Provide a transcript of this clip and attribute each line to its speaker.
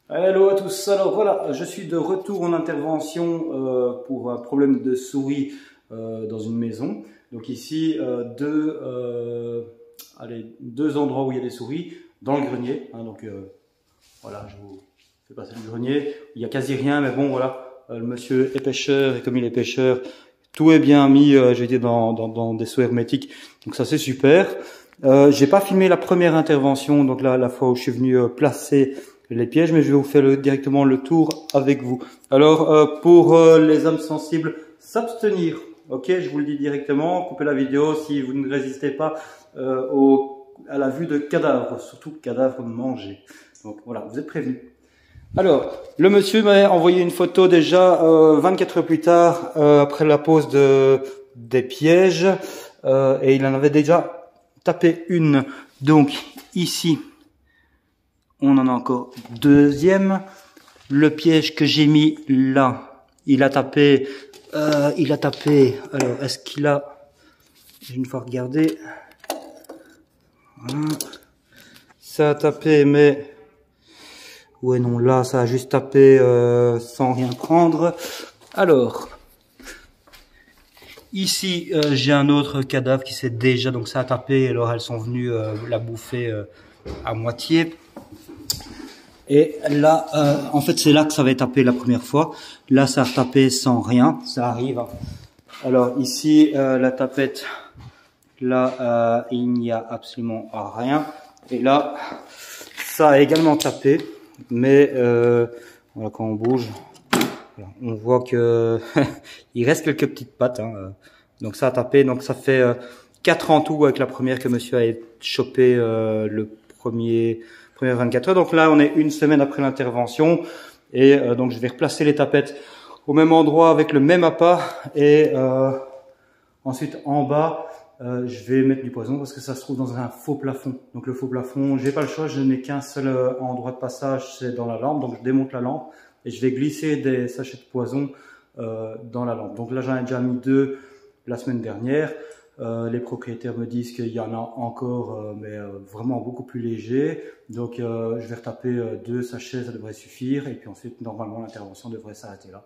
Speaker 1: Hello à tous, alors voilà, je suis de retour en intervention pour un problème de souris dans une maison. Donc ici, deux endroits où il y a des souris, dans le grenier. Donc voilà, je vous fais passer le grenier. Il n'y a quasi rien, mais bon voilà, le monsieur est pêcheur et comme il est pêcheur, tout est bien mis, je vais dire, dans des seaux hermétiques. Donc ça c'est super. J'ai pas filmé la première intervention, donc là la fois où je suis venu placer les pièges, mais je vais vous faire directement le tour avec vous. Alors pour les âmes sensibles, s'abstenir. Ok, je vous le dis directement, coupez la vidéo si vous ne résistez pas à la vue de cadavres, surtout cadavres mangés. Donc voilà, vous êtes prévenus. Alors, le monsieur m'a envoyé une photo déjà 24 heures plus tard, après la pose des pièges, et il en avait déjà tapé une. Donc ici, on en a encore deuxième. Le piège que j'ai mis là, il a tapé. Alors, est-ce qu'il a... Je vais une fois regarder. Ça a tapé, mais... Ouais, non, là, ça a juste tapé sans rien prendre. Alors, ici, j'ai un autre cadavre qui s'est déjà... Donc, ça a tapé, alors elles sont venues la bouffer à moitié. Et là, en fait, c'est là que ça avait tapé la première fois. Là, ça a tapé sans rien. Ça arrive. Alors, ici, la tapette, là, il n'y a absolument rien. Et là, ça a également tapé. Mais voilà, quand on bouge, voilà, on voit que il reste quelques petites pattes. Donc ça a tapé. Donc ça fait 4 en tout avec la première que monsieur a chopé le première 24 heures. Donc là, on est une semaine après l'intervention. Et donc je vais replacer les tapettes au même endroit avec le même appât. Et ensuite en bas, je vais mettre du poison parce que ça se trouve dans un faux plafond. Donc le faux plafond, j'ai pas le choix, je n'ai qu'un seul endroit de passage, c'est dans la lampe. Donc je démonte la lampe et je vais glisser des sachets de poison dans la lampe. Donc là j'en ai déjà mis 2 la semaine dernière. Les propriétaires me disent qu'il y en a encore, mais vraiment beaucoup plus léger. Donc je vais retaper 2 sachets, ça devrait suffire. Et puis ensuite, normalement, l'intervention devrait s'arrêter là.